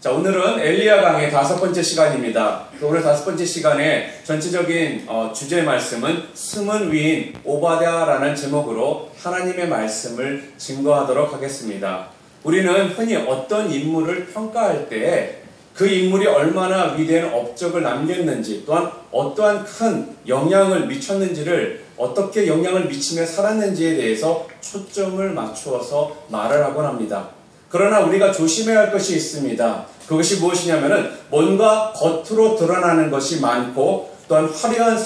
자, 오늘은 엘리야 강의 5번째 시간입니다. 오늘 5번째 시간에 전체적인 주제 말씀은 숨은 위인 오바댜라는 제목으로 하나님의 말씀을 증거하도록 하겠습니다. 우리는 흔히 어떤 인물을 평가할 때 그 인물이 얼마나 위대한 업적을 남겼는지, 또한 어떠한 큰 영향을 미쳤는지를, 어떻게 영향을 미치며 살았는지에 대해서 초점을 맞추어서 말을 하곤 합니다. 그러나 우리가 조심해야 할 것이 있습니다. 그것이 무엇이냐면은 뭔가 겉으로 드러나는 것이 많고 또한 화려한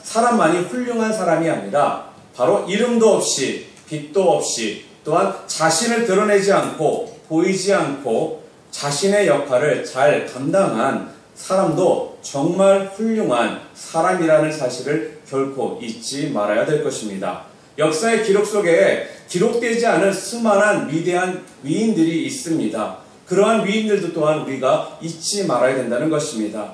사람만이 훌륭한 사람이 아니라 바로 이름도 없이 빛도 없이 또한 자신을 드러내지 않고 보이지 않고 자신의 역할을 잘 감당한 사람도 정말 훌륭한 사람이라는 사실을 결코 잊지 말아야 될 것입니다. 역사의 기록 속에 기록되지 않은 수많은 위대한 위인들이 있습니다. 그러한 위인들도 또한 우리가 잊지 말아야 된다는 것입니다.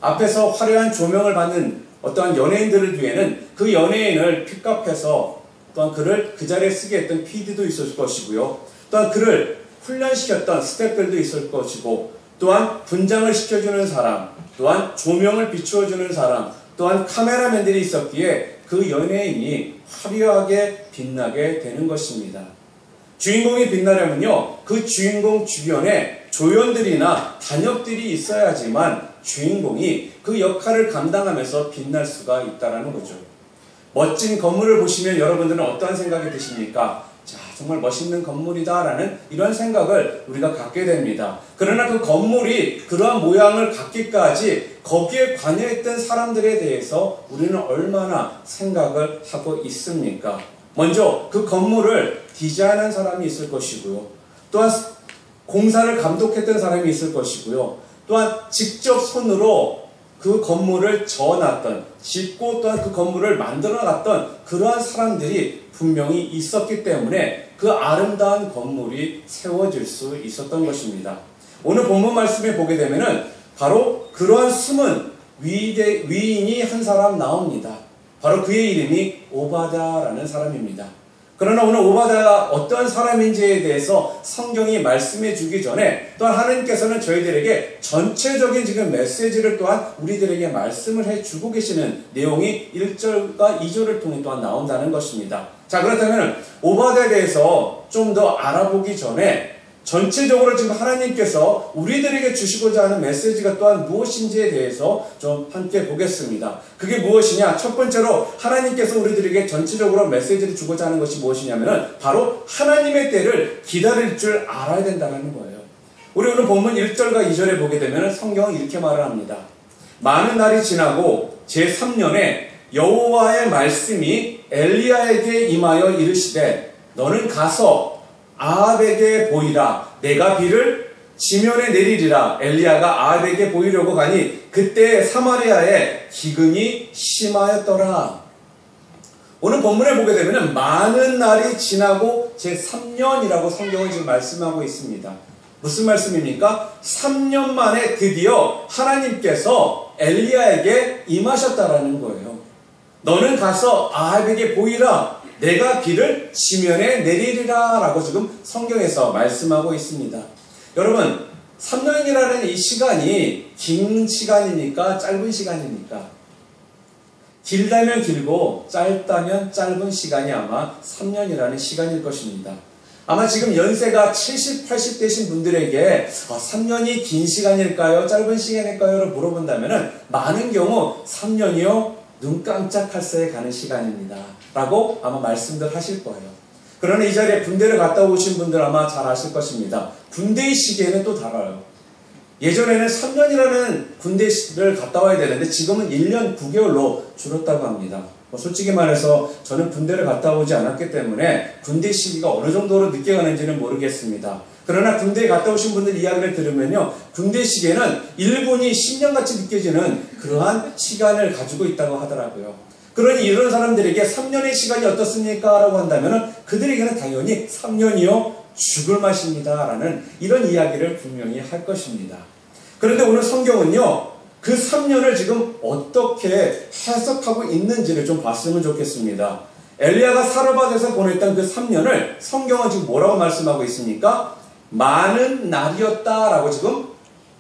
앞에서 화려한 조명을 받는 어떠한 연예인들을 위해는 그 연예인을 픽업해서 또한 그를 그 자리에 쓰게 했던 PD도 있을 것이고요. 또한 그를 훈련시켰던 스태프들도 있을 것이고, 또한 분장을 시켜주는 사람, 또한 조명을 비추어주는 사람, 또한 카메라맨들이 있었기에 그 연예인이 화려하게 빛나게 되는 것입니다. 주인공이 빛나려면요, 그 주인공 주변에 조연들이나 단역들이 있어야지만 주인공이 그 역할을 감당하면서 빛날 수가 있다는 거죠. 멋진 건물을 보시면 여러분들은 어떠한 생각이 드십니까? 자, 정말 멋있는 건물이다라는 이런 생각을 우리가 갖게 됩니다. 그러나 그 건물이 그러한 모양을 갖기까지 거기에 관여했던 사람들에 대해서 우리는 얼마나 생각을 하고 있습니까? 먼저 그 건물을 디자인한 사람이 있을 것이고요. 또한 공사를 감독했던 사람이 있을 것이고요. 또한 직접 손으로 그 건물을 저어놨던, 짓고 또한 그 건물을 만들어놨던 그러한 사람들이 분명히 있었기 때문에 그 아름다운 건물이 세워질 수 있었던 것입니다. 오늘 본문 말씀에 보게 되면은 바로 그러한 숨은 위인이 한 사람 나옵니다. 바로 그의 이름이 오바댜라는 사람입니다. 그러나 오늘 오바댜가 어떤 사람인지에 대해서 성경이 말씀해 주기 전에 또한 하나님께서는 저희들에게 전체적인 지금 메시지를 또한 우리들에게 말씀을 해 주고 계시는 내용이 1절과 2절을 통해 또한 나온다는 것입니다. 자, 그렇다면 오바댜에 대해서 좀 더 알아보기 전에 전체적으로 지금 하나님께서 우리들에게 주시고자 하는 메시지가 또한 무엇인지에 대해서 좀 함께 보겠습니다. 그게 무엇이냐? 첫 번째로 하나님께서 우리들에게 전체적으로 메시지를 주고자 하는 것이 무엇이냐면은 바로 하나님의 때를 기다릴 줄 알아야 된다는 거예요. 우리 오늘 본문 1절과 2절에 보게 되면 성경은 이렇게 말을 합니다. 많은 날이 지나고 제3년에 여호와의 말씀이 엘리야에게 임하여 이르시되 너는 가서 아합에게 보이라. 내가 비를 지면에 내리리라. 엘리야가 아합에게 보이려고 가니 그때 사마리아에 기근이 심하였더라. 오늘 본문에 보게 되면 많은 날이 지나고 제3년이라고 성경은 지금 말씀하고 있습니다. 무슨 말씀입니까? 3년 만에 드디어 하나님께서 엘리야에게 임하셨다라는 거예요. 너는 가서 아합에게 보이라. 내가 비를 지면에 내리리라 라고 지금 성경에서 말씀하고 있습니다. 여러분, 3년이라는 이 시간이 긴 시간입니까? 짧은 시간입니까? 길다면 길고 짧다면 짧은 시간이 아마 3년이라는 시간일 것입니다. 아마 지금 연세가 70, 80 되신 분들에게 3년이 긴 시간일까요? 짧은 시간일까요? 를 물어본다면 많은 경우 3년이요? 눈 깜짝할 새에 가는 시간입니다. 라고 아마 말씀들 하실 거예요. 그러나 이 자리에 군대를 갔다 오신 분들 아마 잘 아실 것입니다. 군대의 시기에는 또 달라요. 예전에는 3년이라는 군대를 갔다 와야 되는데 지금은 1년 9개월로 줄었다고 합니다. 솔직히 말해서 저는 군대를 갔다 오지 않았기 때문에 군대 시기가 어느 정도로 늦게 가는지는 모르겠습니다. 그러나 군대에 갔다 오신 분들 이야기를 들으면요, 군대 시기에는 1분이 10년같이 느껴지는 그러한 시간을 가지고 있다고 하더라고요. 그러니 이런 사람들에게 3년의 시간이 어떻습니까? 라고 한다면 그들에게는 당연히 3년이요 죽을 맛입니다 라는 이런 이야기를 분명히 할 것입니다. 그런데 오늘 성경은요, 그 3년을 지금 어떻게 해석하고 있는지를 좀 봤으면 좋겠습니다. 엘리야가 사르밧에서 보냈던 그 3년을 성경은 지금 뭐라고 말씀하고 있습니까? 많은 날이었다라고 지금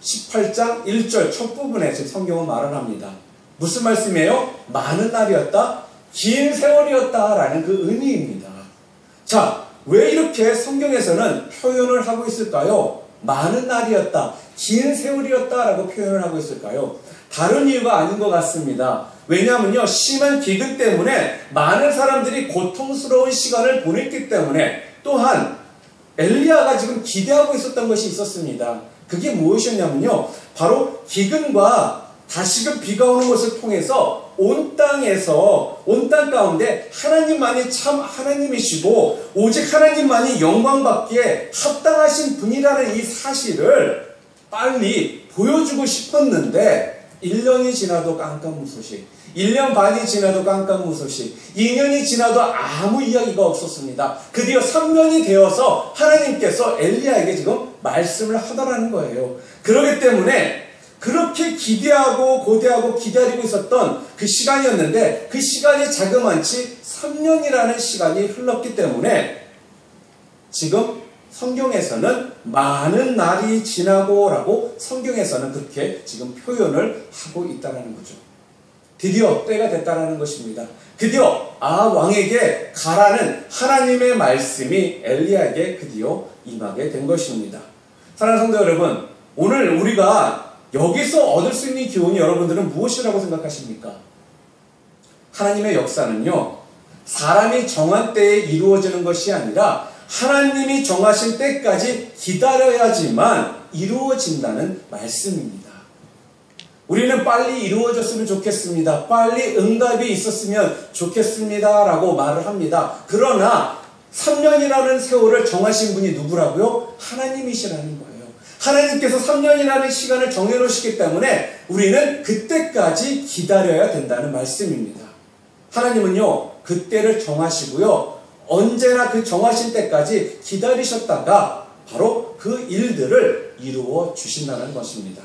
18장 1절 첫 부분에 지금 성경은 말을 합니다. 무슨 말씀이에요? 많은 날이었다, 긴 세월이었다라는 그 의미입니다. 자, 왜 이렇게 성경에서는 표현을 하고 있을까요? 많은 날이었다, 긴 세월이었다라고 표현을 하고 있을까요? 다른 이유가 아닌 것 같습니다. 왜냐하면요, 심한 기근 때문에 많은 사람들이 고통스러운 시간을 보냈기 때문에, 또한 엘리야가 지금 기대하고 있었던 것이 있었습니다. 그게 무엇이었냐면요, 바로 기근과 다시금 비가 오는 것을 통해서 온 땅 가운데 하나님만이 참 하나님이시고 오직 하나님만이 영광받기에 합당하신 분이라는 이 사실을 빨리 보여주고 싶었는데, 1년이 지나도 깜깜무소식, 1년 반이 지나도 깜깜무소식, 2년이 지나도 아무 이야기가 없었습니다. 드디어 3년이 되어서 하나님께서 엘리야에게 지금 말씀을 하더라는 거예요. 그렇기 때문에 그렇게 기대하고 고대하고 기다리고 있었던 그 시간이었는데, 그 시간이 자그만치 3년이라는 시간이 흘렀기 때문에 지금 성경에서는 많은 날이 지나고 라고 성경에서는 그렇게 지금 표현을 하고 있다는 거죠. 드디어 때가 됐다는 것입니다. 드디어 왕에게 가라는 하나님의 말씀이 엘리야에게 드디어 임하게 된 것입니다. 사랑하는 성도 여러분, 오늘 우리가 여기서 얻을 수 있는 교훈이 여러분들은 무엇이라고 생각하십니까? 하나님의 역사는요, 사람이 정한 때에 이루어지는 것이 아니라 하나님이 정하신 때까지 기다려야지만 이루어진다는 말씀입니다. 우리는 빨리 이루어졌으면 좋겠습니다, 빨리 응답이 있었으면 좋겠습니다 라고 말을 합니다. 그러나 3년이라는 세월을 정하신 분이 누구라고요? 하나님이시라는 거예요. 하나님께서 3년이라는 시간을 정해놓으시기 때문에 우리는 그때까지 기다려야 된다는 말씀입니다. 하나님은요, 그때를 정하시고요, 언제나 그 정하신 때까지 기다리셨다가 바로 그 일들을 이루어 주신다는 것입니다.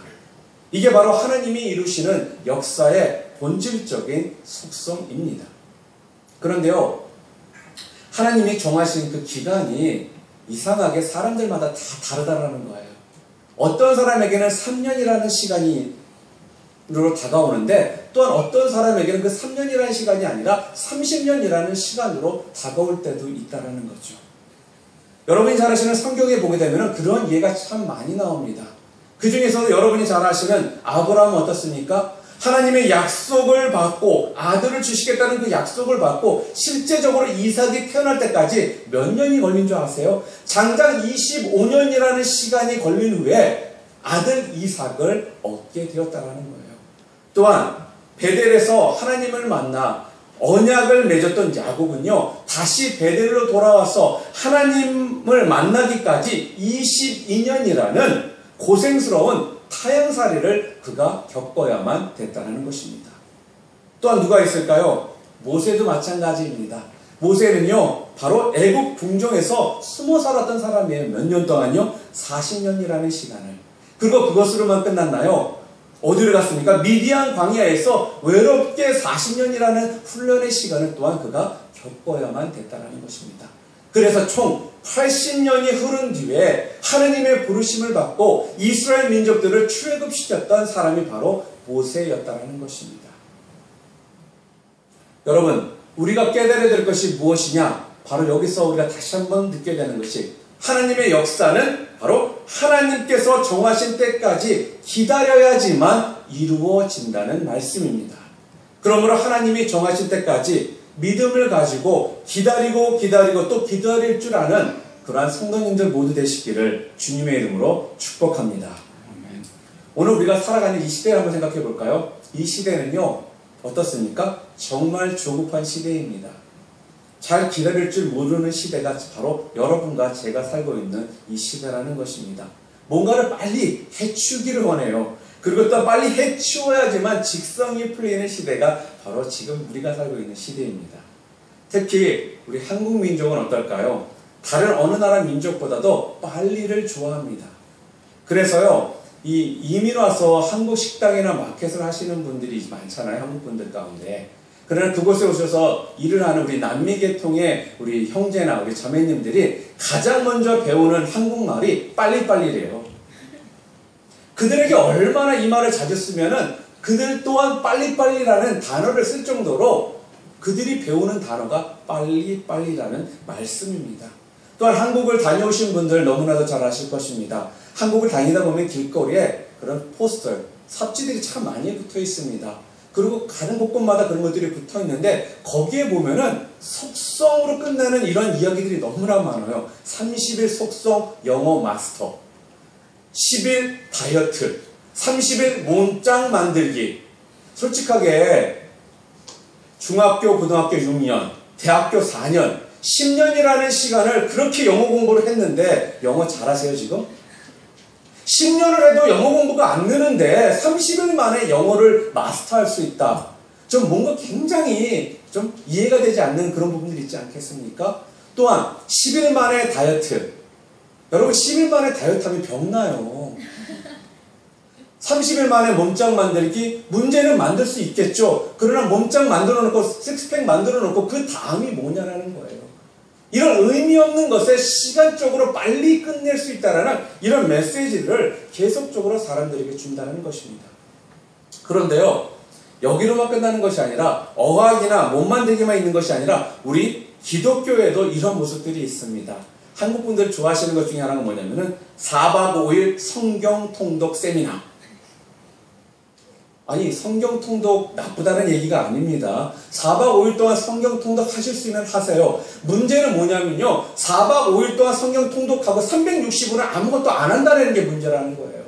이게 바로 하나님이 이루시는 역사의 본질적인 속성입니다. 그런데요, 하나님이 정하신 그 기간이 이상하게 사람들마다 다 다르다는 거예요. 어떤 사람에게는 3년이라는 시간이 다가오는데, 또한 어떤 사람에게는 그 3년이라는 시간이 아니라 30년이라는 시간으로 다가올 때도 있다는 거죠. 여러분이 잘 아시는 성경에 보게 되면 그런 예가 참 많이 나옵니다. 그 중에서도 여러분이 잘 아시는 아브라함은 어떻습니까? 하나님의 약속을 받고 아들을 주시겠다는 그 약속을 받고 실제적으로 이삭이 태어날 때까지 몇 년이 걸린 줄 아세요? 장장 25년이라는 시간이 걸린 후에 아들 이삭을 얻게 되었다는 거예요. 또한 베델에서 하나님을 만나 언약을 맺었던 야곱은요, 다시 베델로 돌아와서 하나님을 만나기까지 22년이라는 고생스러운 타향살이를 그가 겪어야만 됐다는 것입니다. 또한 누가 있을까요? 모세도 마찬가지입니다. 모세는요, 바로 애국 궁정에서 숨어 살았던 사람이에요. 몇 년 동안요? 40년이라는 시간을. 그리고 그것으로만 끝났나요? 어디를 갔습니까? 미디안 광야에서 외롭게 40년이라는 훈련의 시간을 또한 그가 겪어야만 됐다는 것입니다. 그래서 총 80년이 흐른 뒤에 하느님의 부르심을 받고 이스라엘 민족들을 출애굽시켰던 사람이 바로 모세였다는 것입니다. 여러분, 우리가 깨달아야 될 것이 무엇이냐? 바로 여기서 우리가 다시 한번 느껴야 되는 것이, 하나님의 역사는 바로 하나님께서 정하신 때까지 기다려야지만 이루어진다는 말씀입니다. 그러므로 하나님이 정하신 때까지 믿음을 가지고 기다리고 또 기다릴 줄 아는 그러한 성도님들 모두 되시기를 주님의 이름으로 축복합니다. 오늘 우리가 살아가는 이 시대를 한번 생각해 볼까요? 이 시대는요, 어떻습니까? 정말 조급한 시대입니다. 잘 기다릴 줄 모르는 시대가 바로 여러분과 제가 살고 있는 이 시대라는 것입니다. 뭔가를 빨리 해치우기를 원해요. 그리고 또 빨리 해치워야지만 직성이 풀리는 시대가 바로 지금 우리가 살고 있는 시대입니다. 특히 우리 한국 민족은 어떨까요? 다른 어느 나라 민족보다도 빨리를 좋아합니다. 그래서요, 이민 와서 한국 식당이나 마켓을 하시는 분들이 많잖아요. 한국 분들 가운데. 그러나 그곳에 오셔서 일을 하는 우리 남미계통의 우리 형제나 우리 자매님들이 가장 먼저 배우는 한국말이 빨리빨리래요. 그들에게 얼마나 이 말을 자주 쓰면은 그들 또한 빨리빨리라는 단어를 쓸 정도로 그들이 배우는 단어가 빨리빨리라는 말씀입니다. 또한 한국을 다녀오신 분들 너무나도 잘 아실 것입니다. 한국을 다니다 보면 길거리에 그런 포스터, 삽지들이 참 많이 붙어 있습니다. 그리고 가는 곳곳마다 그런 것들이 붙어 있는데 거기에 보면은 속성으로 끝나는 이런 이야기들이 너무나 많아요. 30일 속성 영어 마스터, 10일 다이어트, 30일 몸짱 만들기. 솔직하게 중학교, 고등학교 6년, 대학교 4년, 10년이라는 시간을 그렇게 영어 공부를 했는데 영어 잘하세요 지금? 10년을 해도 영어 공부가 안 느는데 30일 만에 영어를 마스터할 수 있다. 좀 뭔가 굉장히 좀 이해가 되지 않는 그런 부분들이 있지 않겠습니까? 또한 10일 만에 다이어트. 여러분 10일 만에 다이어트 하면 병나요. 30일 만에 몸짱 만들기. 문제는 만들 수 있겠죠. 그러나 몸짱 만들어 놓고 식스팩 만들어 놓고 그 다음이 뭐냐라는 거예요. 이런 의미 없는 것에 시간적으로 빨리 끝낼 수 있다는 이런 메시지를 계속적으로 사람들에게 준다는 것입니다. 그런데요, 여기로만 끝나는 것이 아니라 어학이나 몸 만들기만 있는 것이 아니라 우리 기독교에도 이런 모습들이 있습니다. 한국 분들 좋아하시는 것 중에 하나가 뭐냐면은 4박 5일 성경 통독 세미나. 아니 성경 통독 나쁘다는 얘기가 아닙니다. 4박 5일 동안 성경 통독 하실 수 있으면 하세요. 문제는 뭐냐면요, 4박 5일 동안 성경 통독하고 365는 아무것도 안 한다는 게 문제라는 거예요.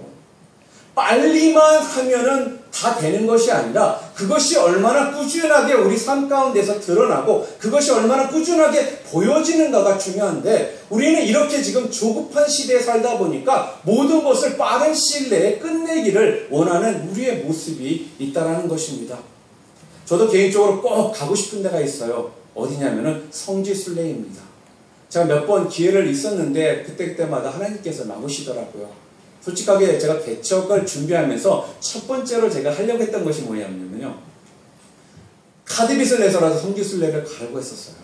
빨리만 하면은 다 되는 것이 아니라 그것이 얼마나 꾸준하게 우리 삶 가운데서 드러나고 그것이 얼마나 꾸준하게 보여지는가가 중요한데, 우리는 이렇게 지금 조급한 시대에 살다 보니까 모든 것을 빠른 시일 내에 끝내기를 원하는 우리의 모습이 있다는 것입니다. 저도 개인적으로 꼭 가고 싶은 데가 있어요. 어디냐면은 성지순례입니다. 제가 몇 번 기회를 있었는데 그때마다 하나님께서 나오시더라고요. 솔직하게 제가 개척을 준비하면서 첫 번째로 제가 하려고 했던 것이 뭐냐면요, 카드빚을 내서라도 성지순례를 가려고 했었어요.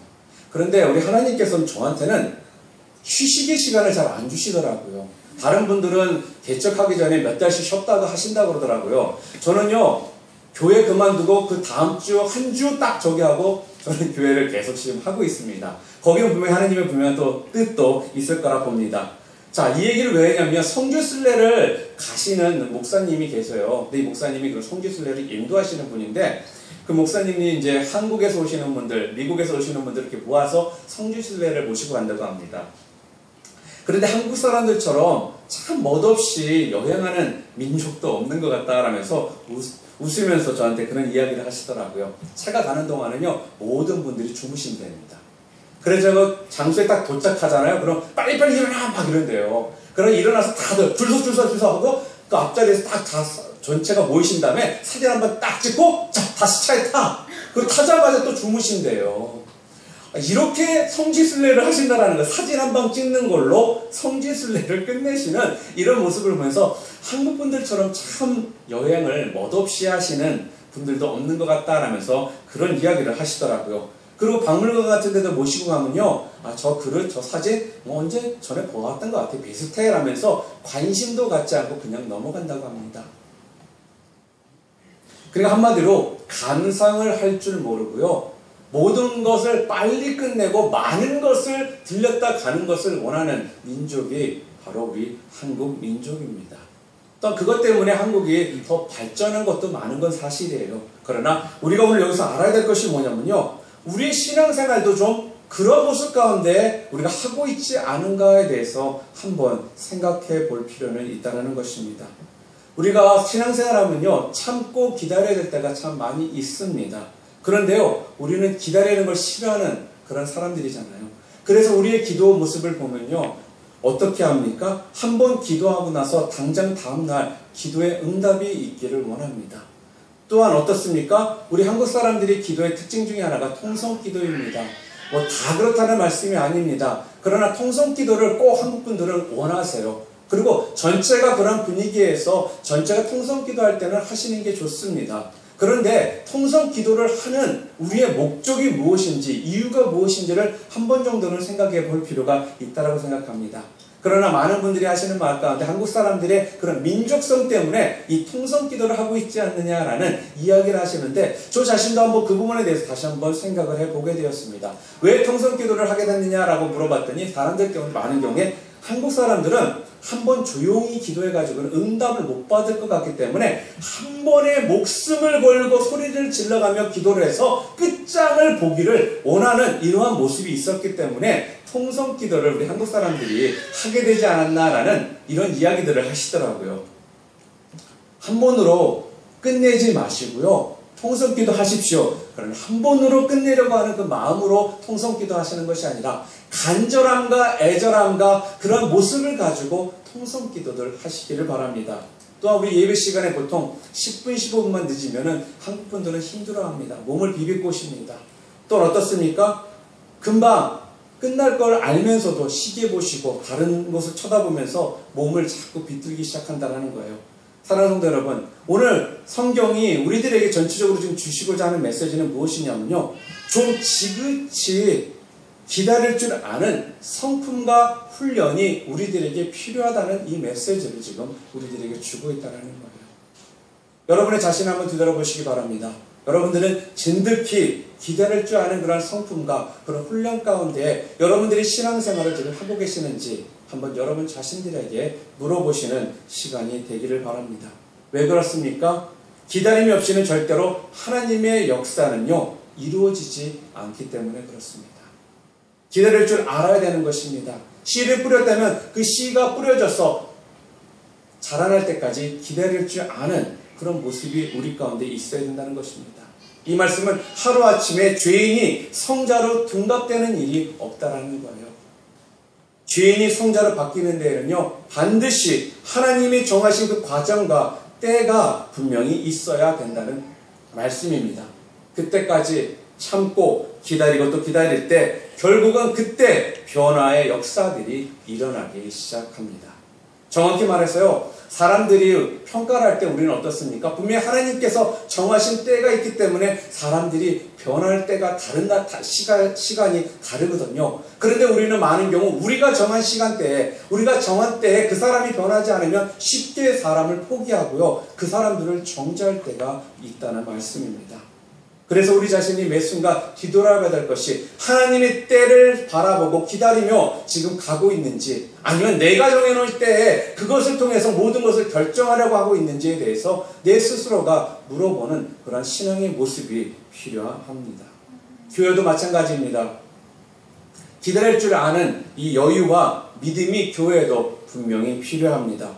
그런데 우리 하나님께서는 저한테는 휴식의 시간을 잘 안 주시더라고요. 다른 분들은 개척하기 전에 몇 달씩 쉬었다고 하신다고 그러더라고요. 저는요, 교회 그만두고 그 다음 주 한 주 딱 저기 하고 저는 교회를 계속 지금 하고 있습니다. 거기는 분명히 하나님의 분명한 또 뜻도 있을 거라 봅니다. 자, 이 얘기를 왜 했냐면 성지순례를 가시는 목사님이 계세요. 근데 이 목사님이 그 성지순례를 인도하시는 분인데, 그 목사님이 이제 한국에서 오시는 분들, 미국에서 오시는 분들 이렇게 모아서 성지순례를 모시고 간다고 합니다. 그런데 한국 사람들처럼 참 멋없이 여행하는 민족도 없는 것 같다라면서 웃으면서 저한테 그런 이야기를 하시더라고요. 차가 가는 동안은요, 모든 분들이 주무신답니다. 그래서 그 장소에 딱 도착하잖아요. 그럼 빨리빨리 일어나! 막 이런대요. 그럼 일어나서 다들 줄서 하고 그 앞자리에서 딱 다 전체가 모이신 다음에 사진 한번 딱 찍고 자, 다시 차에 타! 그리고 타자마자 또 주무신대요. 이렇게 성지순례를 하신다라는 거, 사진 한 방 찍는 걸로 성지순례를 끝내시는 이런 모습을 보면서 한국 분들처럼 참 여행을 멋없이 하시는 분들도 없는 것 같다라면서 그런 이야기를 하시더라고요. 그리고 박물관 같은 데도 모시고 가면요, 아, 저 그릇, 저 사진 뭐 언제 전에 보았던 것 같아, 비슷해 라면서 관심도 갖지 않고 그냥 넘어간다고 합니다. 그러니까 한마디로 감상을 할 줄 모르고요, 모든 것을 빨리 끝내고 많은 것을 들렸다 가는 것을 원하는 민족이 바로 우리 한국 민족입니다. 또 그것 때문에 한국이 더 발전한 것도 많은 건 사실이에요. 그러나 우리가 오늘 여기서 알아야 될 것이 뭐냐면요, 우리의 신앙생활도 좀 그런 모습 가운데 우리가 하고 있지 않은가에 대해서 한번 생각해 볼 필요는 있다는 것입니다. 우리가 신앙생활하면요, 참고 기다려야 될 때가 참 많이 있습니다. 그런데요, 우리는 기다리는 걸 싫어하는 그런 사람들이잖아요. 그래서 우리의 기도 모습을 보면요, 어떻게 합니까? 한번 기도하고 나서 당장 다음날 기도에 응답이 있기를 원합니다. 또한 어떻습니까? 우리 한국 사람들이 기도의 특징 중에 하나가 통성기도입니다. 뭐 다 그렇다는 말씀이 아닙니다. 그러나 통성기도를 꼭 한국 분들은 원하세요. 그리고 전체가 그런 분위기에서 전체가 통성기도할 때는 하시는 게 좋습니다. 그런데 통성 기도를 하는 우리의 목적이 무엇인지, 이유가 무엇인지를 한 번 정도는 생각해 볼 필요가 있다고 생각합니다. 그러나 많은 분들이 하시는 말 가운데 한국 사람들의 그런 민족성 때문에 이 통성 기도를 하고 있지 않느냐라는 이야기를 하시는데, 저 자신도 한번 그 부분에 대해서 다시 한번 생각을 해보게 되었습니다. 왜 통성 기도를 하게 됐느냐라고 물어봤더니, 사람들 경우 많은 경우에 한국 사람들은 한번 조용히 기도해가지고는 응답을 못 받을 것 같기 때문에 한 번에 목숨을 걸고 소리를 질러가며 기도를 해서 끝장을 보기를 원하는 이러한 모습이 있었기 때문에 통성 기도를 우리 한국 사람들이 하게 되지 않았나라는 이런 이야기들을 하시더라고요. 한 번으로 끝내지 마시고요, 통성 기도 하십시오. 그러나 한 번으로 끝내려고 하는 그 마음으로 통성 기도 하시는 것이 아니라 간절함과 애절함과 그런 모습을 가지고 통성 기도를 하시기를 바랍니다. 또한 우리 예배 시간에 보통 10분, 15분만 늦으면은 한국 분들은 힘들어합니다. 몸을 비비꼬십니다. 또 어떻습니까? 금방 끝날 걸 알면서도 시계 보시고 다른 곳을 쳐다보면서 몸을 자꾸 비틀기 시작한다는 거예요. 사랑하는 성도 여러분, 오늘 성경이 우리들에게 전체적으로 지금 주시고자 하는 메시지는 무엇이냐면요, 좀 지긋이 기다릴 줄 아는 성품과 훈련이 우리들에게 필요하다는 이 메시지를 지금 우리들에게 주고 있다는 거예요. 여러분의 자신을 한번 뒤돌아보시기 바랍니다. 여러분들은 진득히 기다릴 줄 아는 그런 성품과 그런 훈련 가운데 여러분들이 신앙생활을 지금 하고 계시는지 한번 여러분 자신들에게 물어보시는 시간이 되기를 바랍니다. 왜 그렇습니까? 기다림이 없이는 절대로 하나님의 역사는요, 이루어지지 않기 때문에 그렇습니다. 기다릴 줄 알아야 되는 것입니다. 씨를 뿌렸다면 그 씨가 뿌려져서 자라날 때까지 기다릴 줄 아는 그런 모습이 우리 가운데 있어야 된다는 것입니다. 이 말씀은 하루아침에 죄인이 성자로 둔갑되는 일이 없다라는 거예요. 죄인이 성자로 바뀌는 데에는요, 반드시 하나님이 정하신 그 과정과 때가 분명히 있어야 된다는 말씀입니다. 그때까지 참고 기다리고 또 기다릴 때 결국은 그때 변화의 역사들이 일어나기 시작합니다. 정확히 말해서요, 사람들이 평가를 할 때 우리는 어떻습니까? 분명히 하나님께서 정하신 때가 있기 때문에 사람들이 변할 때가 시간이 다르거든요. 그런데 우리는 많은 경우 우리가 정한 시간대에, 우리가 정한 때에 그 사람이 변하지 않으면 쉽게 사람을 포기하고요, 그 사람들을 정죄할 때가 있다는 말씀입니다. 그래서 우리 자신이 매 순간 뒤돌아봐야 될 것이, 하나님의 때를 바라보고 기다리며 지금 가고 있는지, 아니면 내가 정해놓을 때에 그것을 통해서 모든 것을 결정하려고 하고 있는지에 대해서 내 스스로가 물어보는 그런 신앙의 모습이 필요합니다. 교회도 마찬가지입니다. 기다릴 줄 아는 이 여유와 믿음이 교회에도 분명히 필요합니다.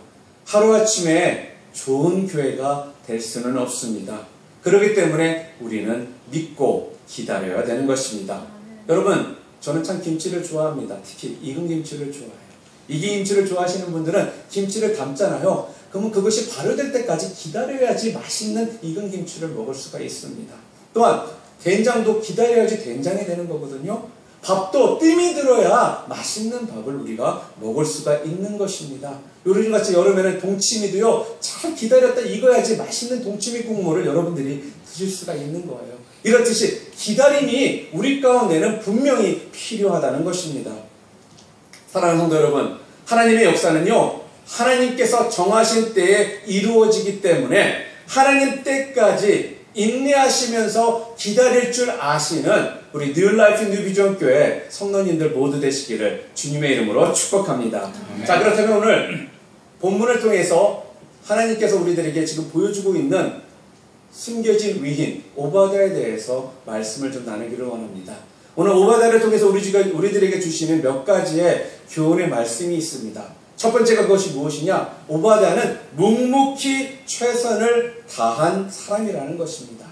하루아침에 좋은 교회가 될 수는 없습니다. 그렇기 때문에 우리는 믿고 기다려야 되는 것입니다. 여러분, 저는 참 김치를 좋아합니다. 특히 익은 김치를 좋아해요. 익은 김치를 좋아하시는 분들은 김치를 담잖아요. 그러면 그것이 발효될 때까지 기다려야지 맛있는 익은 김치를 먹을 수가 있습니다. 또한 된장도 기다려야지 된장이 되는 거거든요. 밥도 뜸이 들어야 맛있는 밥을 우리가 먹을 수가 있는 것입니다. 요즘같이 여름에는 동치미도요, 잘 기다렸다 익어야지 맛있는 동치미 국물을 여러분들이 드실 수가 있는 거예요. 이렇듯이 기다림이 우리 가운데는 분명히 필요하다는 것입니다. 사랑하는 성도 여러분, 하나님의 역사는요, 하나님께서 정하신 때에 이루어지기 때문에 하나님 때까지 인내하시면서 기다릴 줄 아시는 우리 New Life New Vision 교회 성도님들 모두 되시기를 주님의 이름으로 축복합니다. 자, 그렇다면 오늘 본문을 통해서 하나님께서 우리들에게 지금 보여주고 있는 숨겨진 위인 오바댜에 대해서 말씀을 좀 나누기를 원합니다. 오늘 오바댜를 통해서 우리들에게 주시는 몇 가지의 교훈의 말씀이 있습니다. 첫 번째가 그것이 무엇이냐? 오바댜는 묵묵히 최선을 다한 사람이라는 것입니다.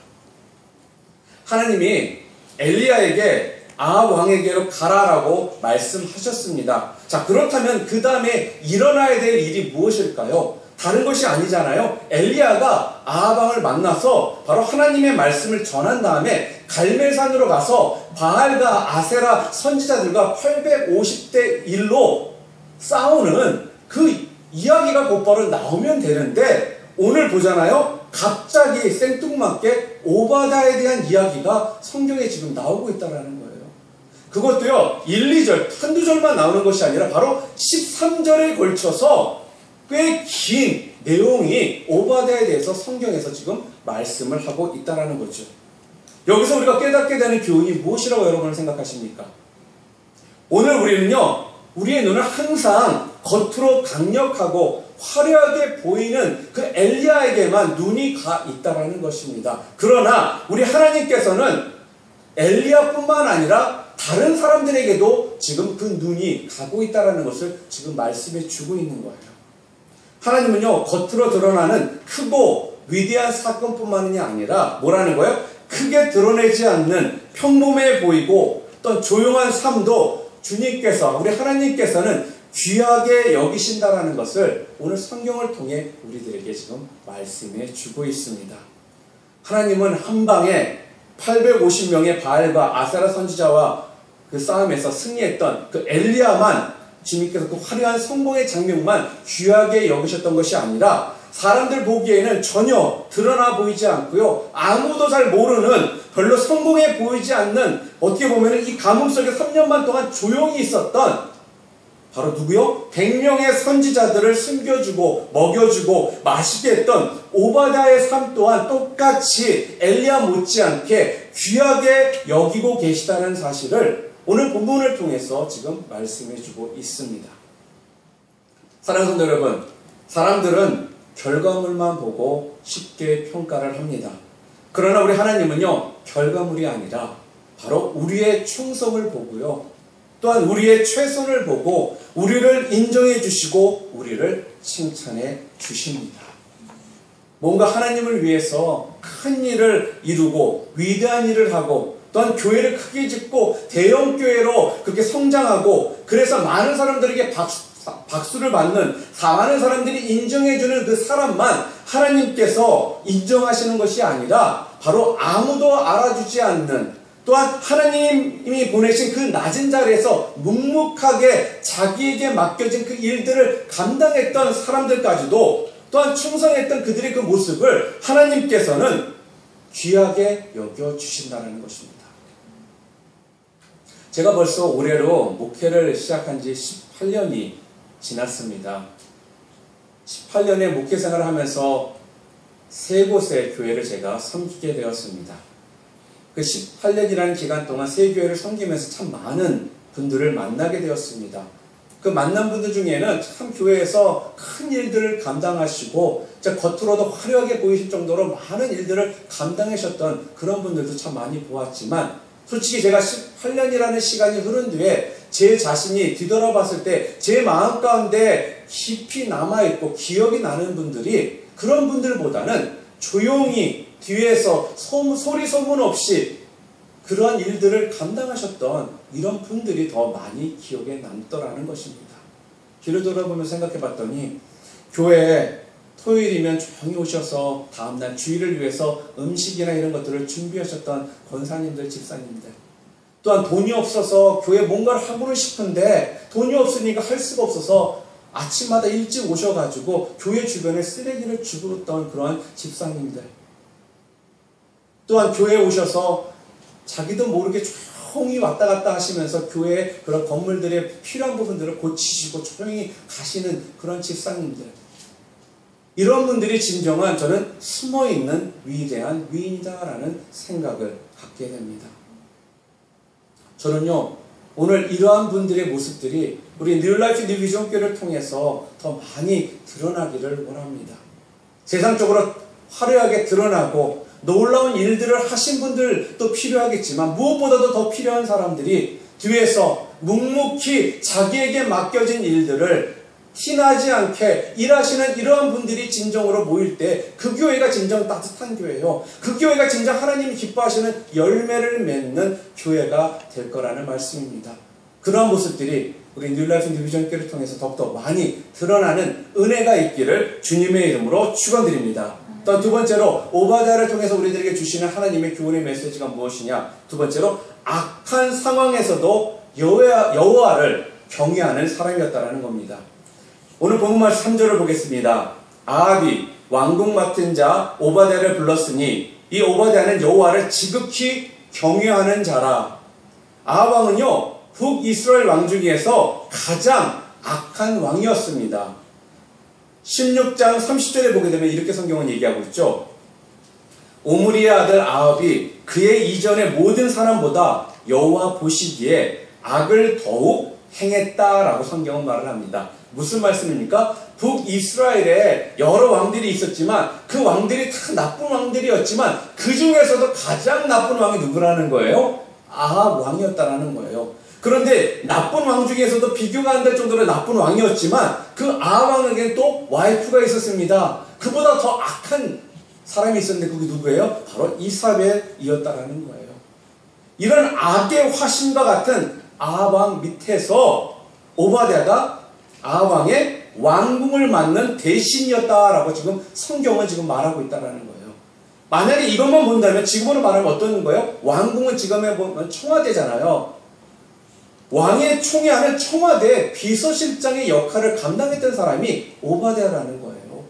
하나님이 엘리야에게 아합 왕에게로 가라라고 말씀하셨습니다. 자, 그렇다면 그 다음에 일어나야 될 일이 무엇일까요? 다른 것이 아니잖아요. 엘리야가 아합 왕을 만나서 바로 하나님의 말씀을 전한 다음에 갈멜산으로 가서 바알과 아세라 선지자들과 850대 1로 싸우는 그 이야기가 곧바로 나오면 되는데, 오늘 보잖아요. 갑자기 갑자기 생뚱맞게 오바다에 대한 이야기가 성경에 지금 나오고 있다는 거예요. 그것도요, 1, 2절, 한두 절만 나오는 것이 아니라 바로 13절에 걸쳐서 꽤 긴 내용이 오바다에 대해서 성경에서 지금 말씀을 하고 있다는 거죠. 여기서 우리가 깨닫게 되는 교훈이 무엇이라고 여러분은 생각하십니까? 오늘 우리는요, 우리의 눈은 항상 겉으로 강력하고 화려하게 보이는 그 엘리야에게만 눈이 가 있다는 것입니다. 그러나 우리 하나님께서는 엘리야뿐만 아니라 다른 사람들에게도 지금 그 눈이 가고 있다는 것을 지금 말씀해 주고 있는 거예요. 하나님은요, 겉으로 드러나는 크고 위대한 사건뿐만이 아니라 뭐라는 거예요? 크게 드러내지 않는 평범해 보이고 어떤 조용한 삶도 주님께서, 우리 하나님께서는 귀하게 여기신다라는 것을 오늘 성경을 통해 우리들에게 지금 말씀해 주고 있습니다. 하나님은 한 방에 850명의 바알과 아세라 선지자와 그 싸움에서 승리했던 그 엘리야만, 주님께서 그 화려한 성공의 장면만 귀하게 여기셨던 것이 아니라 사람들 보기에는 전혀 드러나 보이지 않고요, 아무도 잘 모르는, 별로 성공해 보이지 않는, 어떻게 보면 이 가뭄 속에 3년만 동안 조용히 있었던 바로 누구요? 100명의 선지자들을 숨겨주고 먹여주고 맛있게 했던 오바다의 삶 또한 똑같이 엘리야 못지않게 귀하게 여기고 계시다는 사실을 오늘 본문을 통해서 지금 말씀해주고 있습니다. 사랑하는 성도 여러분, 사람들은 결과물만 보고 쉽게 평가를 합니다. 그러나 우리 하나님은요, 결과물이 아니라 바로 우리의 충성을 보고요, 또한 우리의 최선을 보고 우리를 인정해 주시고 우리를 칭찬해 주십니다. 뭔가 하나님을 위해서 큰 일을 이루고 위대한 일을 하고 또한 교회를 크게 짓고 대형 교회로 그렇게 성장하고 그래서 많은 사람들에게 박수를 받는, 많은 사람들이 인정해주는 그 사람만 하나님께서 인정하시는 것이 아니라 바로 아무도 알아주지 않는, 또한 하나님이 보내신 그 낮은 자리에서 묵묵하게 자기에게 맡겨진 그 일들을 감당했던 사람들까지도, 또한 충성했던 그들의 그 모습을 하나님께서는 귀하게 여겨주신다는 것입니다. 제가 벌써 올해로 목회를 시작한 지 18년이 지났습니다. 18년의 목회 생활을 하면서 3곳의 교회를 제가 섬기게 되었습니다. 그 18년이라는 기간 동안 3교회를 섬기면서 참 많은 분들을 만나게 되었습니다. 그 만난 분들 중에는 참 교회에서 큰 일들을 감당하시고 겉으로도 화려하게 보이실 정도로 많은 일들을 감당하셨던 그런 분들도 참 많이 보았지만, 솔직히 제가 18년이라는 시간이 흐른 뒤에 제 자신이 뒤돌아봤을 때 제 마음 가운데 깊이 남아있고 기억이 나는 분들이 그런 분들보다는 조용히 뒤에서 소리 소문 없이 그러한 일들을 감당하셨던 이런 분들이 더 많이 기억에 남더라는 것입니다. 뒤를 돌아보면서 생각해 봤더니 교회에 토요일이면 조용히 오셔서 다음날 주일을 위해서 음식이나 이런 것들을 준비하셨던 권사님들, 집사님들, 또한 돈이 없어서 교회 뭔가를 하고는 싶은데 돈이 없으니까 할 수가 없어서 아침마다 일찍 오셔가지고 교회 주변에 쓰레기를 주웠던 그런 집사님들, 또한 교회에 오셔서 자기도 모르게 조용히 왔다 갔다 하시면서 교회의 그런 건물들의 필요한 부분들을 고치시고 조용히 가시는 그런 집사님들, 이런 분들이 진정한 저는 숨어있는 위대한 위인이다라는 생각을 갖게 됩니다. 저는요, 오늘 이러한 분들의 모습들이 우리 뉴라이프 뉴비전교를 통해서 더 많이 드러나기를 원합니다. 세상적으로 화려하게 드러나고 놀라운 일들을 하신 분들도 필요하겠지만 무엇보다도 더 필요한 사람들이 뒤에서 묵묵히 자기에게 맡겨진 일들을 티나지 않게 일하시는 이러한 분들이 진정으로 모일 때 그 교회가 진정 따뜻한 교회요, 그 교회가 진정 하나님이 기뻐하시는 열매를 맺는 교회가 될 거라는 말씀입니다. 그러한 모습들이 우리 뉴라이프 뉴비전교를 통해서 더욱더 많이 드러나는 은혜가 있기를 주님의 이름으로 축원드립니다. 또 두 번째로 오바댜를 통해서 우리들에게 주시는 하나님의 교훈의 메시지가 무엇이냐? 두 번째로 악한 상황에서도 여호와를 경외하는 사람이었다는 겁니다. 오늘 본문 말씀 3절을 보겠습니다. 아합이 왕궁 맡은 자 오바댜를 불렀으니 이 오바댜는 여호와를 지극히 경외하는 자라. 아합 왕은요 북이스라엘 왕 중에서 가장 악한 왕이었습니다. 16장 30절에 보게 되면 이렇게 성경은 얘기하고 있죠. 오므리의 아들 아합이 그의 이전의 모든 사람보다 여호와 보시기에 악을 더욱 행했다라고 성경은 말을 합니다. 무슨 말씀입니까? 북이스라엘에 여러 왕들이 있었지만 그 왕들이 다 나쁜 왕들이었지만 그 중에서도 가장 나쁜 왕이 누구라는 거예요? 아합 왕이었다라는 거예요. 그런데 나쁜 왕 중에서도 비교가 안 될 정도로 나쁜 왕이었지만 그 아합 왕에게는 또 와이프가 있었습니다. 그보다 더 악한 사람이 있었는데 그게 누구예요? 바로 이사벨이었다라는 거예요. 이런 악의 화신과 같은 아합 왕 밑에서 오바댜가 아합 왕의 왕궁을 맡는 대신이었다라고 지금 성경은 지금 말하고 있다라는 거예요. 만약에 이것만 본다면 지금으로 말하면 어떤 거예요? 왕궁은 지금에 보면 청와대잖아요. 왕의 총애하는 청와대 비서실장의 역할을 감당했던 사람이 오바댜라는 거예요.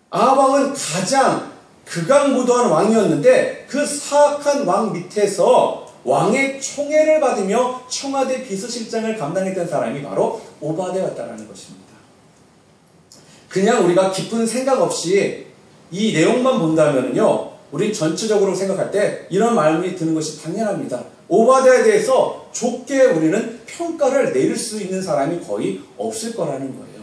아합 왕은 가장 극악무도한 왕이었는데 그 사악한 왕 밑에서 왕의 총애를 받으며 청와대 비서실장을 감당했던 사람이 바로 오바댜였다는 것입니다. 그냥 우리가 깊은 생각 없이 이 내용만 본다면요, 우리 전체적으로 생각할 때 이런 마음이 드는 것이 당연합니다. 오바댜에 대해서 좋게 우리는 평가를 내릴 수 있는 사람이 거의 없을 거라는 거예요.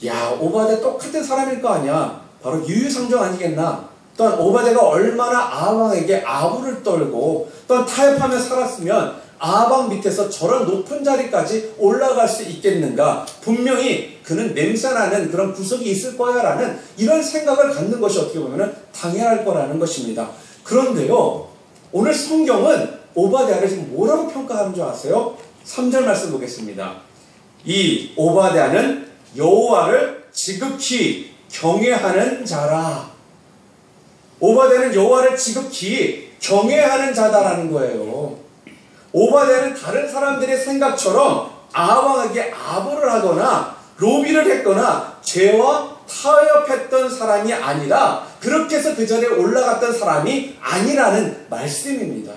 야, 오바댜 똑같은 사람일 거 아니야. 바로 유유상종 아니겠나. 또한 오바댜가 얼마나 아합 왕에게 아부를 떨고 또한 타협하며 살았으면 아합 왕 밑에서 저런 높은 자리까지 올라갈 수 있겠는가. 분명히 그는 냄새나는 그런 구석이 있을 거야 라는 이런 생각을 갖는 것이 어떻게 보면 당연할 거라는 것입니다. 그런데요, 오늘 성경은 오바댜를 지금 뭐라고 평가하는 줄 아세요? 3절 말씀 보겠습니다. 이 오바댜는 여호와를 지극히 경외하는 자라. 오바댜는 여호와를 지극히 경외하는 자다라는 거예요. 오바댜는 다른 사람들의 생각처럼 아합 왕에게 아부를 하거나 로비를 했거나 죄와 타협했던 사람이 아니라 그렇게 해서 그 자리에 올라갔던 사람이 아니라는 말씀입니다.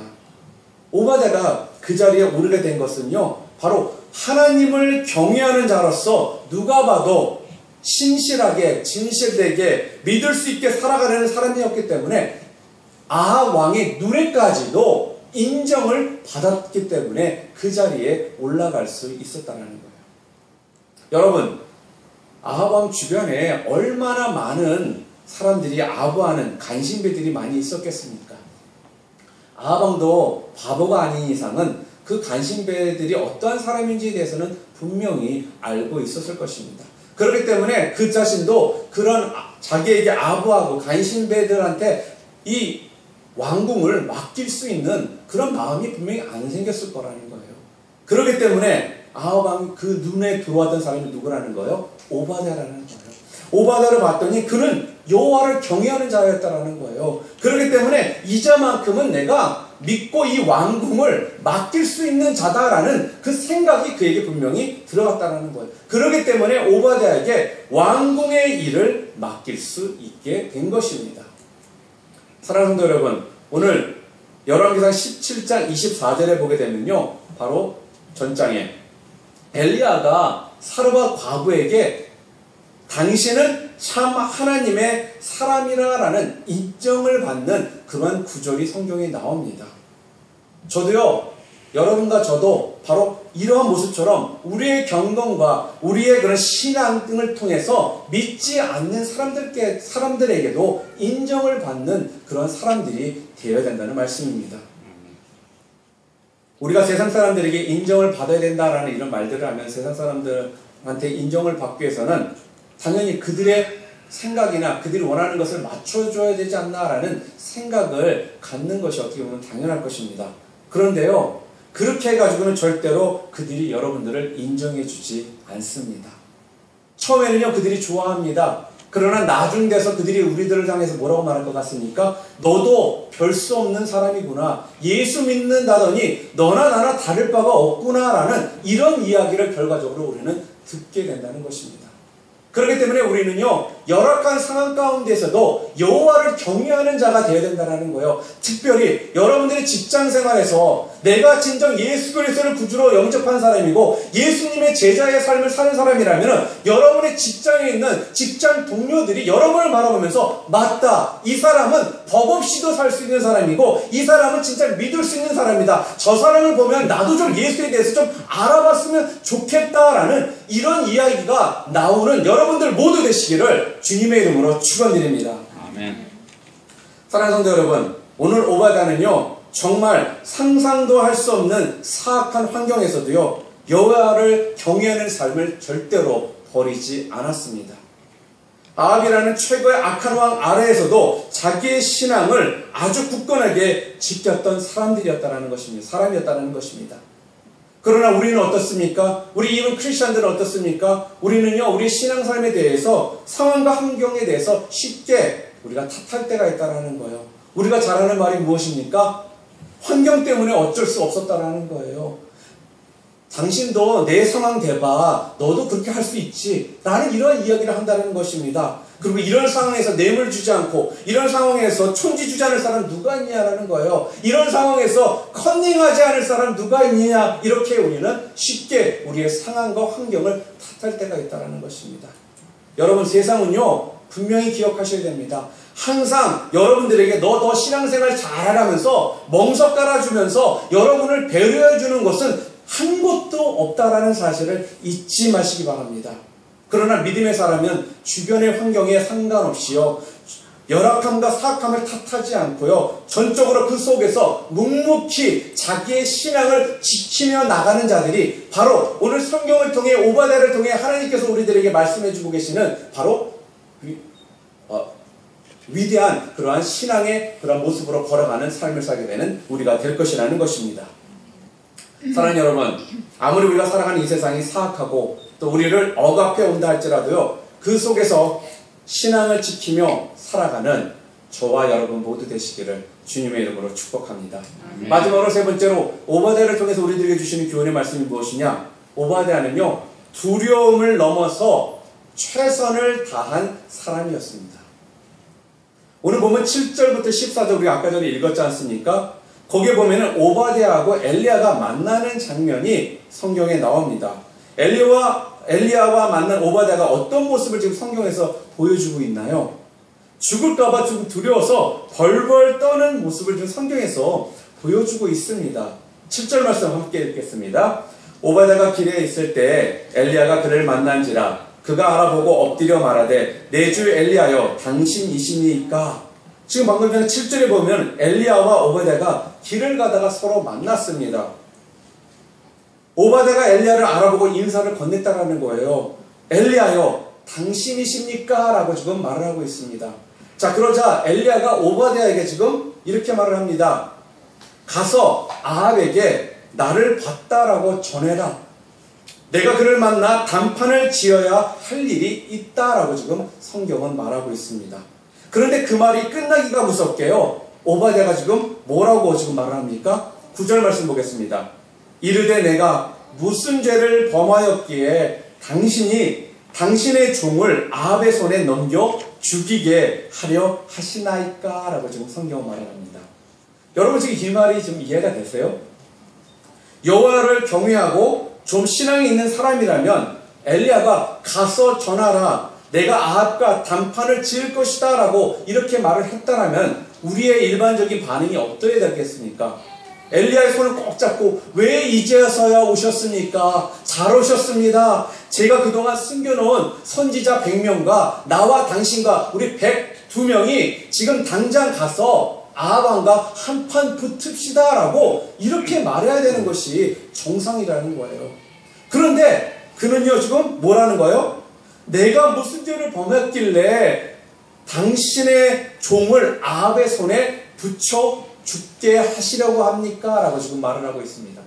오바댜가 그 자리에 오르게 된 것은요, 바로 하나님을 경외하는 자로서 누가 봐도 신실하게 진실되게 믿을 수 있게 살아가는 사람이었기 때문에 아합 왕의 눈에까지도 인정을 받았기 때문에 그 자리에 올라갈 수 있었다는 거예요. 여러분, 아합 왕 주변에 얼마나 많은 사람들이 아부하는 간신배들이 많이 있었겠습니까? 아합 왕도 바보가 아닌 이상은 그 간신배들이 어떠한 사람인지에 대해서는 분명히 알고 있었을 것입니다. 그렇기 때문에 그 자신도 그런 자기에게 아부하고 간신배들한테 이 왕궁을 맡길 수 있는 그런 마음이 분명히 안 생겼을 거라는 거예요. 그렇기 때문에 아합 왕이 그 눈에 들어왔던 사람이 누구라는 거예요? 오바댜라는 거예요. 오바댜를 봤더니 그는 여호와를 경외하는 자였다라는 거예요. 그렇기 때문에 이자만큼은 내가 믿고 이 왕궁을 맡길 수 있는 자다라는 그 생각이 그에게 분명히 들어갔다는 거예요. 그렇기 때문에 오바댜에게 왕궁의 일을 맡길 수 있게 된 것입니다. 사랑하는 성도 여러분, 오늘 열왕기상 17장 24절에 보게 되면요, 바로 전장에 엘리야가 사르밧 과부에게 당신은 참 하나님의 사람이라는 인정을 받는 그런 구절이 성경에 나옵니다. 저도요, 여러분과 저도 바로 이러한 모습처럼 우리의 경건과 우리의 그런 신앙을 통해서 믿지 않는 사람들에게도 인정을 받는 그런 사람들이 되어야 된다는 말씀입니다. 우리가 세상 사람들에게 인정을 받아야 된다라는 이런 말들을 하면 세상 사람들한테 인정을 받기 위해서는 당연히 그들의 생각이나 그들이 원하는 것을 맞춰줘야 되지 않나라는 생각을 갖는 것이 어떻게 보면 당연할 것입니다. 그런데요, 그렇게 해가지고는 절대로 그들이 여러분들을 인정해주지 않습니다. 처음에는요, 그들이 좋아합니다. 그러나 나중 돼서 그들이 우리들을 향해서 뭐라고 말할 것 같습니까? 너도 별 수 없는 사람이구나. 예수 믿는다더니 너나 나나 다를 바가 없구나라는 이런 이야기를 결과적으로 우리는 듣게 된다는 것입니다. 그렇기 때문에 우리는요, 열악한 상황 가운데서도 여호와를 경외하는 자가 되어야 된다는 거예요. 특별히 여러분들의 직장 생활에서 내가 진정 예수 그리스도를 구주로 영접한 사람이고 예수님의 제자의 삶을 사는 사람이라면 여러분의 직장에 있는 직장 동료들이 여러분을 바라보면서 맞다, 이 사람은 법 없이도 살 수 있는 사람이고 이 사람은 진짜 믿을 수 있는 사람이다. 저 사람을 보면 나도 좀 예수에 대해서 좀 알아봤으면 좋겠다라는 이런 이야기가 나오는 여러분들 모두 되시기를 주님의 이름으로 축원드립니다. 아멘. 사랑하는 성도 여러분, 오늘 오바댜는요 정말 상상도 할 수 없는 사악한 환경에서도요 여호와를 경외하는 삶을 절대로 버리지 않았습니다. 아합이라는 최고의 악한 왕 아래에서도 자기의 신앙을 아주 굳건하게 지켰던 사람이었다는 것입니다. 그러나 우리는 어떻습니까? 우리 이분 크리스천들은 어떻습니까? 우리는요, 우리 신앙삶에 대해서 상황과 환경에 대해서 쉽게 우리가 탓할 때가 있다는 거예요. 우리가 잘하는 말이 무엇입니까? 환경 때문에 어쩔 수 없었다라는 거예요. 당신도 내 상황 대봐. 너도 그렇게 할 수 있지. 라는 이런 이야기를 한다는 것입니다. 그리고 이런 상황에서 뇌물 주지 않고 이런 상황에서 촌지 주지 않을 사람 누가 있냐라는 거예요. 이런 상황에서 컨닝하지 않을 사람 누가 있느냐. 이렇게 우리는 쉽게 우리의 상황과 환경을 탓할 때가 있다는 것입니다. 여러분, 세상은요 분명히 기억하셔야 됩니다. 항상 여러분들에게 너 신앙생활 잘하라면서 멍석 깔아주면서 여러분을 배려해주는 것은 한 곳도 없다라는 사실을 잊지 마시기 바랍니다. 그러나 믿음의 사람은 주변의 환경에 상관없이요 열악함과 사악함을 탓하지 않고요 전적으로 그 속에서 묵묵히 자기의 신앙을 지키며 나가는 자들이 바로 오늘 성경을 통해 오바댜를 통해 하나님께서 우리들에게 말씀해주고 계시는 바로 위대한 그러한 신앙의 그러한 모습으로 걸어가는 삶을 살게 되는 우리가 될 것이라는 것입니다. 사랑하는 여러분, 아무리 우리가 살아가는 이 세상이 사악하고 또 우리를 억압해 온다 할지라도요 그 속에서 신앙을 지키며 살아가는 저와 여러분 모두 되시기를 주님의 이름으로 축복합니다. 마지막으로 세 번째로 오바댜를 통해서 우리들에게 주시는 교훈의 말씀이 무엇이냐? 오바댜는요 두려움을 넘어서 최선을 다한 사람이었습니다. 오늘 보면 7절부터 14절 우리가 아까 전에 읽었지 않습니까? 거기에 보면은 오바댜하고 엘리야가 만나는 장면이 성경에 나옵니다. 엘리야와 만난 오바댜가 어떤 모습을 지금 성경에서 보여주고 있나요? 죽을까봐 좀 두려워서 벌벌 떠는 모습을 지금 성경에서 보여주고 있습니다. 7절 말씀 함께 읽겠습니다. 오바댜가 길에 있을 때 엘리야가 그를 만난지라 그가 알아보고 엎드려 말하되 내 주 엘리야여 당신이시니까. 지금 방금 전에 7절에 보면 엘리야와 오바댜가 길을 가다가 서로 만났습니다. 오바댜가 엘리야를 알아보고 인사를 건넸다라는 거예요. 엘리야여 당신이십니까? 라고 지금 말을 하고 있습니다. 자, 그러자 엘리야가 오바댜에게 지금 이렇게 말을 합니다. 가서 아합에게 나를 봤다라고 전해라. 내가 그를 만나 단판을 지어야 할 일이 있다라고 지금 성경은 말하고 있습니다. 그런데 그 말이 끝나기가 무섭게요. 오바댜가 지금 뭐라고 지금 말을 합니까? 9절 말씀 보겠습니다. 이르되 내가 무슨 죄를 범하였기에 당신이 당신의 종을 아합의 손에 넘겨 죽이게 하려 하시나이까? 라고 지금 성경은 말을 합니다. 여러분 지금 이 말이 지금 이해가 되세요? 여호와를 경외하고 좀 신앙이 있는 사람이라면 엘리야가 가서 전하라. 내가 아합과 단판을 지을 것이다 라고 이렇게 말을 했다라면 우리의 일반적인 반응이 어떠해야 되겠습니까? 엘리야의 손을 꼭 잡고 왜 이제서야 오셨습니까? 잘 오셨습니다. 제가 그동안 숨겨놓은 선지자 100명과 나와 당신과 우리 102명이 지금 당장 가서 아합왕과 한판 붙읍시다 라고 이렇게 말해야 되는 것이 정상이라는 거예요. 그런데 그는요 지금 뭐라는 거예요? 내가 무슨 죄를 범했길래 당신의 종을 아합의 손에 붙여 죽게 하시려고 합니까? 라고 지금 말을 하고 있습니다.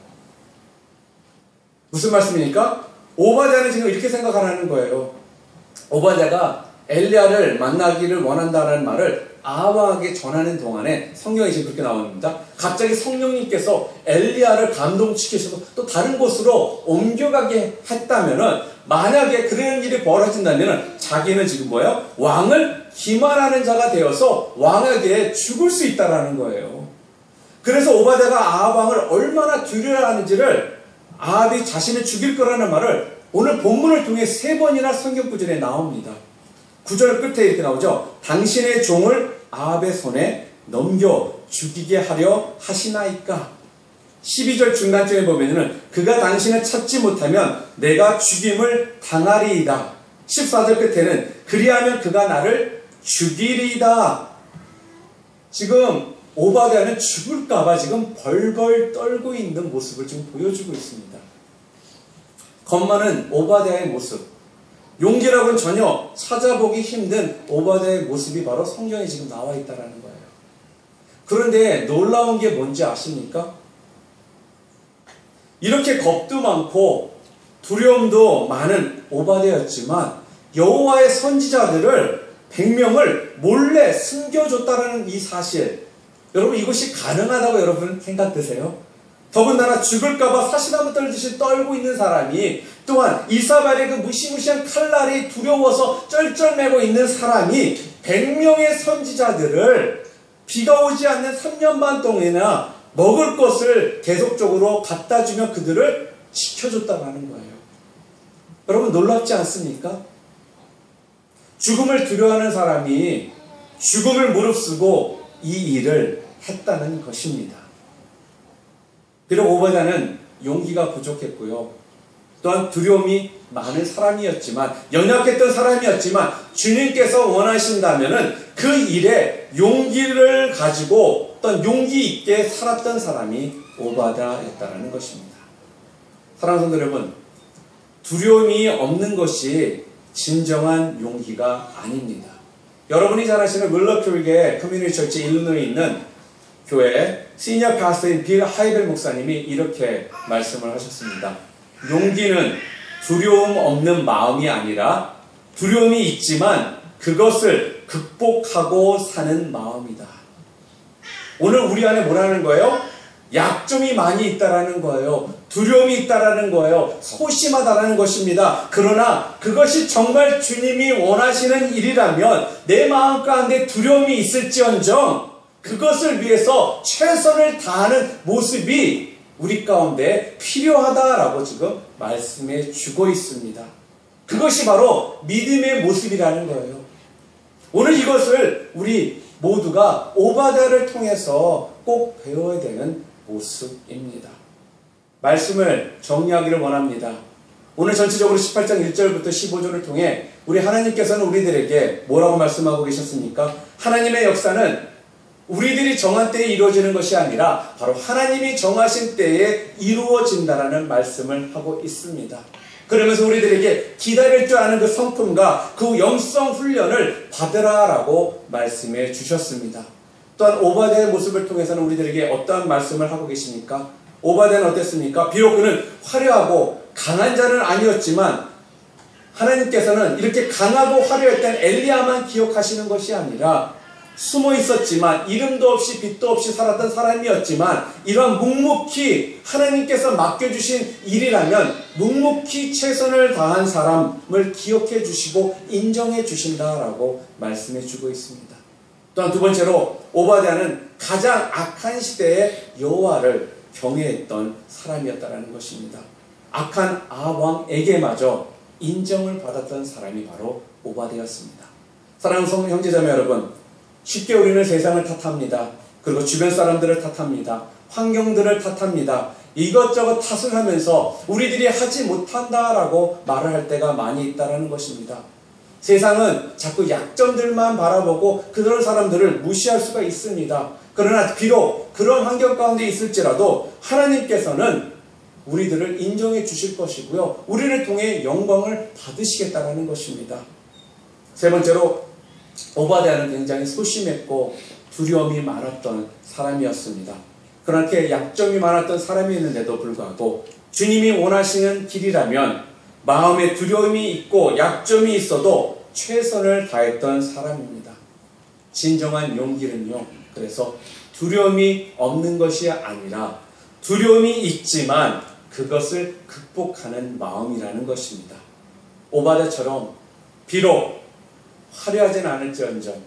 무슨 말씀입니까? 오바댜는 지금 이렇게 생각하라는 거예요. 오바댜가 엘리야를 만나기를 원한다는 말을 아합에게 전하는 동안에 성경에 지금 그렇게 나옵니다. 갑자기 성령님께서 엘리야를 감동시키셔서 또 다른 곳으로 옮겨가게 했다면은 만약에 그런 일이 벌어진다면 자기는 지금 뭐예요? 왕을 기만하는 자가 되어서 왕에게 죽을 수 있다라는 거예요. 그래서 오바댜가 아합 왕을 얼마나 두려워하는지를, 아합이 자신을 죽일 거라는 말을 오늘 본문을 통해 3번이나 성경 구절에 나옵니다. 구절 끝에 이렇게 나오죠. 당신의 종을 아합의 손에 넘겨 죽이게 하려 하시나이까. 12절 중간쯤에 보면은 그가 당신을 찾지 못하면 내가 죽임을 당하리이다. 14절 끝에는 그리하면 그가 나를 죽이리이다. 지금 오바댜는 죽을까봐 지금 벌벌 떨고 있는 모습을 지금 보여주고 있습니다. 겁많은 오바댜의 모습, 용기라고는 전혀 찾아보기 힘든 오바댜의 모습이 바로 성경에 지금 나와 있다는 거예요. 그런데 놀라운 게 뭔지 아십니까? 이렇게 겁도 많고 두려움도 많은 오바댜였지만 여호와의 선지자들을 100명을 몰래 숨겨줬다는 이 사실, 여러분 이것이 가능하다고 여러분 생각되세요? 더군다나 죽을까봐 사시나무 떨듯이 떨고 있는 사람이, 또한 이사벨의 그 무시무시한 칼날이 두려워서 쩔쩔매고 있는 사람이 100명의 선지자들을 비가 오지 않는 3년 반 동안이나 먹을 것을 계속적으로 갖다 주며 그들을 지켜줬다는 거예요. 여러분 놀랍지 않습니까? 죽음을 두려워하는 사람이 죽음을 무릅쓰고 이 일을 했다는 것입니다. 비록 오바댜는 용기가 부족했고요, 또한 두려움이 많은 사람이었지만, 연약했던 사람이었지만 주님께서 원하신다면 그 일에 용기를 가지고 어떤 용기 있게 살았던 사람이 오바댜였다는 것입니다. 사랑하는 성도 여러분, 두려움이 없는 것이 진정한 용기가 아닙니다. 여러분이 잘 아시는 물러클릭의 커뮤니티 처치 일리노이에 있는 교회 시니어 파스터인 빌 하이벨 목사님이 이렇게 말씀을 하셨습니다. 용기는 두려움 없는 마음이 아니라 두려움이 있지만 그것을 극복하고 사는 마음이다. 오늘 우리 안에 뭐라는 거예요? 약점이 많이 있다라는 거예요. 두려움이 있다라는 거예요. 소심하다라는 것입니다. 그러나 그것이 정말 주님이 원하시는 일이라면 내 마음 가운데 두려움이 있을지언정 그것을 위해서 최선을 다하는 모습이 우리 가운데 필요하다라고 지금 말씀해 주고 있습니다. 그것이 바로 믿음의 모습이라는 거예요. 오늘 이것을 우리 모두가 오바댜를 통해서 꼭 배워야 되는 모습입니다. 말씀을 정리하기를 원합니다. 오늘 전체적으로 18장 1절부터 15절을 통해 우리 하나님께서는 우리들에게 뭐라고 말씀하고 계셨습니까? 하나님의 역사는 우리들이 정한 때에 이루어지는 것이 아니라 바로 하나님이 정하신 때에 이루어진다라는 말씀을 하고 있습니다. 그러면서 우리들에게 기다릴 줄 아는 그 성품과 그 영성 훈련을 받으라라고 말씀해 주셨습니다. 또한 오바댜의 모습을 통해서는 우리들에게 어떠한 말씀을 하고 계십니까? 오바댜는 어땠습니까? 비록 그는 화려하고 강한 자는 아니었지만 하나님께서는 이렇게 강하고 화려했던 엘리야만 기억하시는 것이 아니라 숨어 있었지만 이름도 없이 빛도 없이 살았던 사람이었지만 이러한 묵묵히 하나님께서 맡겨주신 일이라면 묵묵히 최선을 다한 사람을 기억해 주시고 인정해 주신다라고 말씀해 주고 있습니다. 또한 두 번째로 오바댜는 가장 악한 시대에 여호와를 경외했던 사람이었다는 것입니다. 악한 아합 왕에게마저 인정을 받았던 사람이 바로 오바댜였습니다. 사랑하는 성도 형제자매 여러분, 쉽게 우리는 세상을 탓합니다. 그리고 주변 사람들을 탓합니다. 환경들을 탓합니다. 이것저것 탓을 하면서 우리들이 하지 못한다라고 말을 할 때가 많이 있다는 것입니다. 세상은 자꾸 약점들만 바라보고 그런 사람들을 무시할 수가 있습니다. 그러나 비록 그런 환경 가운데 있을지라도 하나님께서는 우리들을 인정해 주실 것이고요, 우리를 통해 영광을 받으시겠다는 것입니다. 세 번째로 오바댜는 굉장히 소심했고 두려움이 많았던 사람이었습니다. 그렇게 약점이 많았던 사람이었는데도 불구하고 주님이 원하시는 길이라면 마음에 두려움이 있고 약점이 있어도 최선을 다했던 사람입니다. 진정한 용기는요, 그래서 두려움이 없는 것이 아니라 두려움이 있지만 그것을 극복하는 마음이라는 것입니다. 오바댜처럼 비록 화려하진 않을지언정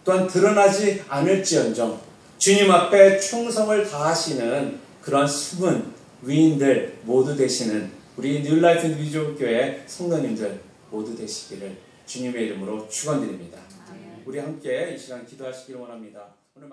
또한 드러나지 않을지언정 주님 앞에 충성을 다하시는 그런 숨은 위인들 모두 되시는 우리 뉴라이프 인디비주얼교회 성도님들 모두 되시기를 주님의 이름으로 축원드립니다. 우리 함께 이 시간 기도하시기를 원합니다. 오늘